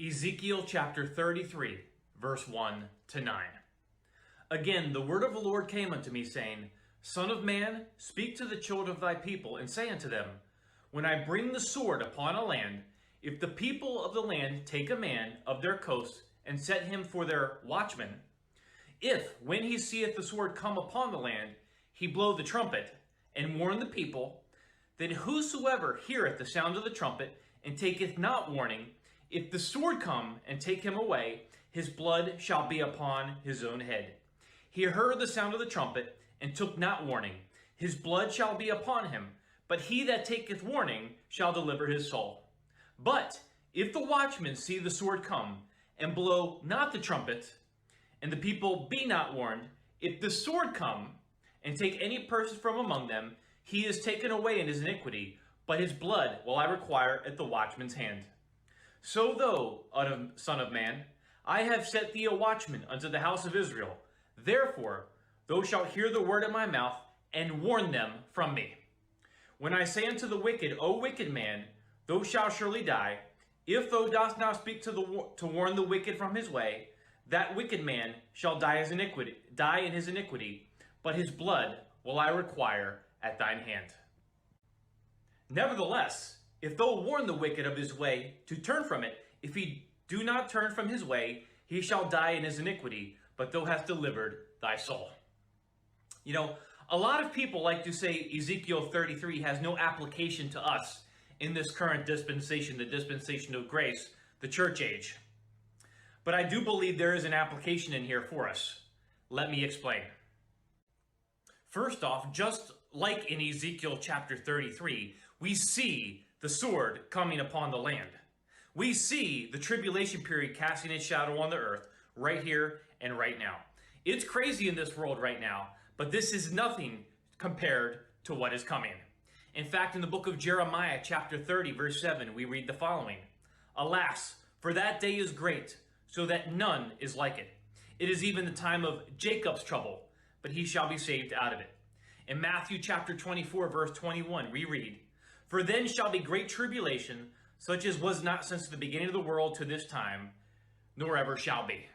Ezekiel chapter 33, verse 1 to 9. Again, the word of the Lord came unto me, saying, Son of man, speak to the children of thy people, and say unto them, When I bring the sword upon a land, if the people of the land take a man of their coast, and set him for their watchman, if, when he seeth the sword come upon the land, he blow the trumpet, and warn the people, then whosoever heareth the sound of the trumpet, and taketh not warning, if the sword come and take him away, his blood shall be upon his own head. He heard the sound of the trumpet, and took not warning. His blood shall be upon him, but he that taketh warning shall deliver his soul. But if the watchman see the sword come, and blow not the trumpet, and the people be not warned, if the sword come, and take any person from among them, he is taken away in his iniquity, but his blood will I require at the watchman's hand. So thou, son of man, I have set thee a watchman unto the house of Israel. Therefore, thou shalt hear the word of my mouth, and warn them from me. When I say unto the wicked, O wicked man, thou shalt surely die, if thou dost not speak to warn the wicked from his way, that wicked man shall die in his iniquity, but his blood will I require at thine hand. Nevertheless, if thou warn the wicked of his way to turn from it, if he do not turn from his way, he shall die in his iniquity, but thou hast delivered thy soul. You know, a lot of people like to say Ezekiel 33 has no application to us in this current dispensation, the dispensation of grace, the church age. But I do believe there is an application in here for us. Let me explain. First off, just like in Ezekiel chapter 33, we see the sword coming upon the land. We see the tribulation period casting its shadow on the earth right here and right now. It's crazy in this world right now, but this is nothing compared to what is coming. In fact, in the book of Jeremiah chapter 30, verse 7, we read the following. Alas, for that day is great, so that none is like it. It is even the time of Jacob's trouble, but he shall be saved out of it. In Matthew chapter 24, verse 21, we read, For then shall be great tribulation, such as was not since the beginning of the world to this time, nor ever shall be.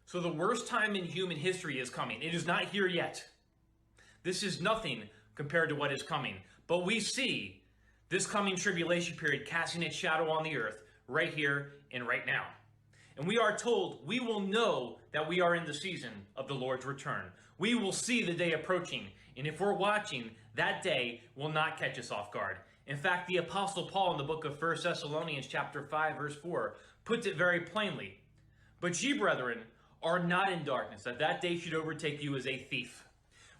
So the worst time in human history is coming. It is not here yet. This is nothing compared to what is coming. But we see this coming tribulation period casting its shadow on the earth right here and right now. And we are told we will know that we are in the season of the Lord's return. We will see the day approaching. And if we're watching, that day will not catch us off guard. In fact, the Apostle Paul in the book of 1 Thessalonians chapter 5, verse 4, puts it very plainly. But ye, brethren, are not in darkness, that day should overtake you as a thief.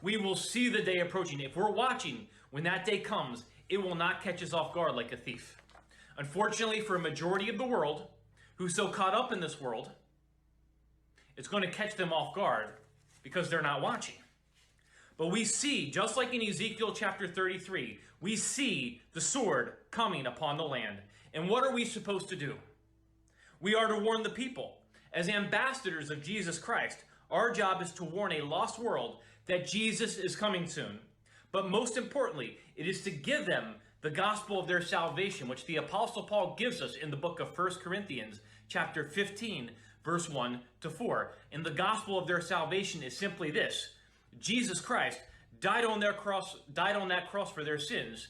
We will see the day approaching. If we're watching, when that day comes, it will not catch us off guard like a thief. Unfortunately, for a majority of the world, who's so caught up in this world, it's going to catch them off guard because they're not watching. But we see, just like in Ezekiel chapter 33, we see the sword coming upon the land. And what are we supposed to do? We are to warn the people. As ambassadors of Jesus Christ, our job is to warn a lost world that Jesus is coming soon. But most importantly, it is to give them the gospel of their salvation, which the Apostle Paul gives us in the book of 1 Corinthians chapter 15, verse 1 to 4. And the gospel of their salvation is simply this. Jesus Christ died on that cross for their sins.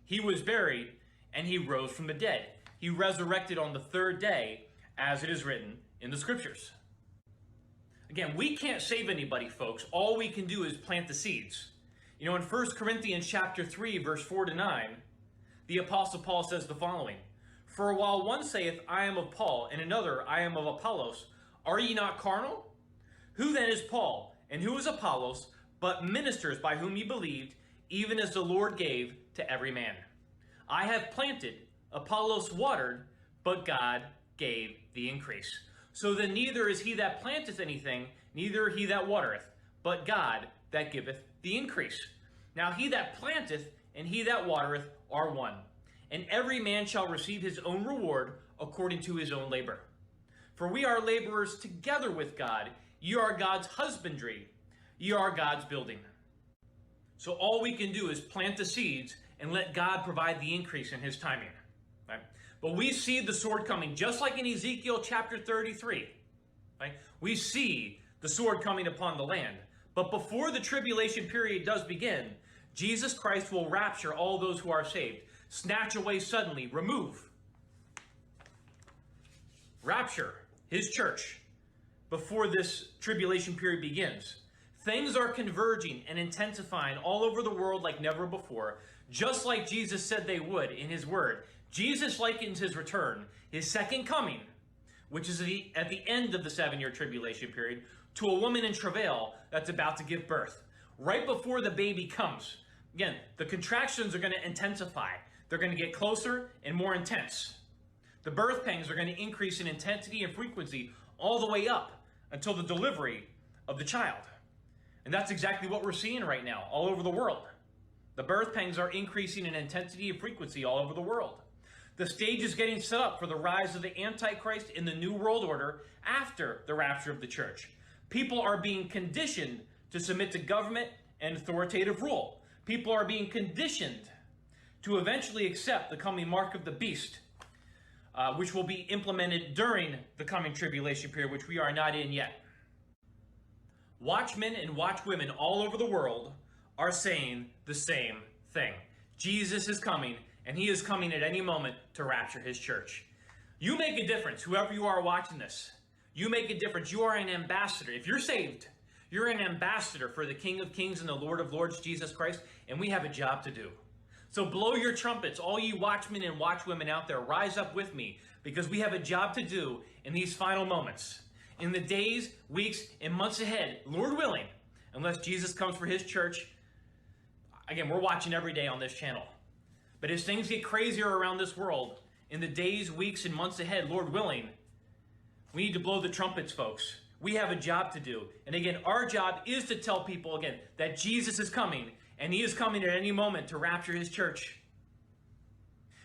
He was buried, and he rose from the dead. He resurrected on the third day, as it is written in the scriptures. Again, we can't save anybody, folks. All we can do is plant the seeds. You know, in 1 Corinthians chapter 3, verse 4 to 9, the Apostle Paul says the following, For while one saith, I am of Paul, and another, I am of Apollos, are ye not carnal? Who then is Paul, and who is Apollos, but ministers by whom ye believed, even as the Lord gave to every man? I have planted, Apollos watered, but God gave the increase. So then neither is he that planteth anything, neither he that watereth, but God that giveth the increase. Now he that planteth and he that watereth are one, and every man shall receive his own reward according to his own labor. For we are laborers together with God. Ye are God's husbandry, ye are God's building. So all we can do is plant the seeds and let God provide the increase in his timing. Right? But we see the sword coming, just like in Ezekiel chapter 33. Right? We see the sword coming upon the land. But before the tribulation period does begin, Jesus Christ will rapture all those who are saved. Snatch away suddenly, remove. Rapture his church before this tribulation period begins. Things are converging and intensifying all over the world like never before, just like Jesus said they would in his word. Jesus likens his return, his second coming, which is at the end of the 7-year tribulation period, to a woman in travail that's about to give birth. Right before the baby comes. Again, the contractions are going to intensify. They're going to get closer and more intense. The birth pangs are going to increase in intensity and frequency all the way up until the delivery of the child. And that's exactly what we're seeing right now all over the world. The birth pangs are increasing in intensity and frequency all over the world. The stage is getting set up for the rise of the Antichrist in the New World Order after the rapture of the church. People are being conditioned to submit to government and authoritative rule. People are being conditioned to eventually accept the coming mark of the beast, which will be implemented during the coming tribulation period, which we are not in yet. Watchmen and watchwomen all over the world are saying the same thing. Jesus is coming, and he is coming at any moment to rapture his church. You make a difference, whoever you are watching this. You make a difference. You are an ambassador. If you're saved, you're an ambassador for the King of Kings and the Lord of Lords, Jesus Christ, and we have a job to do. So blow your trumpets, all you watchmen and watchwomen out there, rise up with me, because we have a job to do in these final moments. In the days, weeks, and months ahead, Lord willing, unless Jesus comes for his church. Again, we're watching every day on this channel. But as things get crazier around this world, in the days, weeks, and months ahead, Lord willing, we need to blow the trumpets, folks. We have a job to do. And again, our job is to tell people, again, that Jesus is coming, and he is coming at any moment to rapture his church.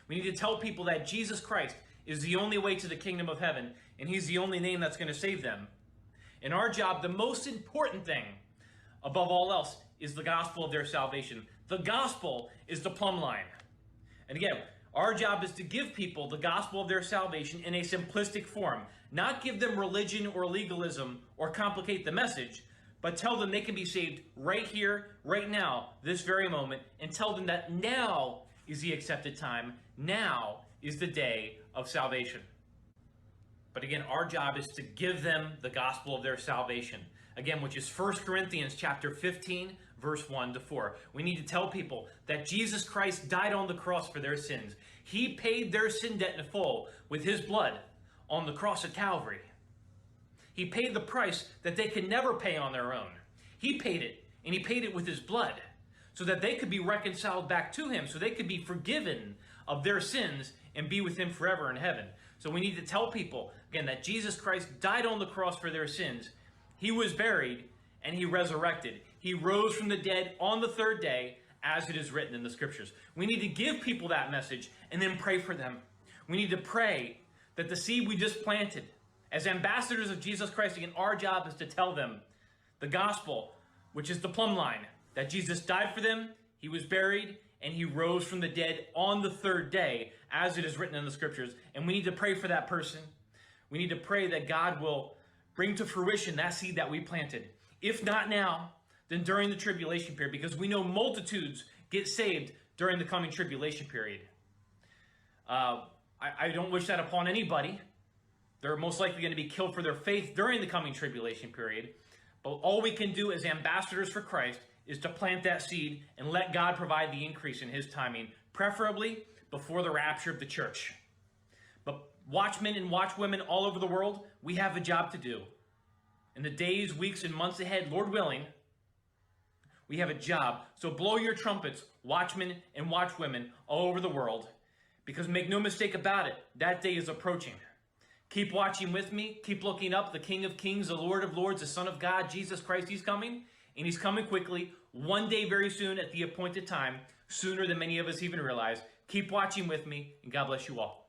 We need to tell people that Jesus Christ is the only way to the kingdom of heaven, and he's the only name that's going to save them. And our job, the most important thing, above all else, is the gospel of their salvation. The gospel is the plumb line. And again, our job is to give people the gospel of their salvation in a simplistic form. Not give them religion or legalism or complicate the message, but tell them they can be saved right here, right now, this very moment, and tell them that now is the accepted time. Now is the day of salvation. But again, our job is to give them the gospel of their salvation. Again, which is 1 Corinthians chapter 15, verse 1 to 4. We need to tell people that Jesus Christ died on the cross for their sins. He paid their sin debt in full with his blood on the cross at Calvary. He paid the price that they could never pay on their own. He paid it, and he paid it with his blood so that they could be reconciled back to him, so they could be forgiven of their sins and be with him forever in heaven. So we need to tell people, again, that Jesus Christ died on the cross for their sins. He was buried, and he resurrected. He rose from the dead on the third day, as it is written in the scriptures. We need to give people that message and then pray for them. We need to pray that the seed we just planted, as ambassadors of Jesus Christ, again, our job is to tell them the gospel, which is the plumb line, that Jesus died for them, he was buried, and he rose from the dead on the third day, as it is written in the scriptures. And we need to pray for that person. We need to pray that God will bring to fruition that seed that we planted. If not now, then during the tribulation period, because we know multitudes get saved during the coming tribulation period. I don't wish that upon anybody. They're most likely going to be killed for their faith during the coming tribulation period. But all we can do as ambassadors for Christ is to plant that seed and let God provide the increase in his timing, preferably before the rapture of the church. But watchmen and watchwomen all over the world, we have a job to do. In the days, weeks, and months ahead, Lord willing, we have a job. So blow your trumpets, watchmen and watchwomen all over the world, because make no mistake about it, that day is approaching. Keep watching with me. Keep looking up. The King of Kings, the Lord of Lords, the Son of God, Jesus Christ, he's coming. And he's coming quickly, one day very soon at the appointed time, sooner than many of us even realize. Keep watching with me, and God bless you all.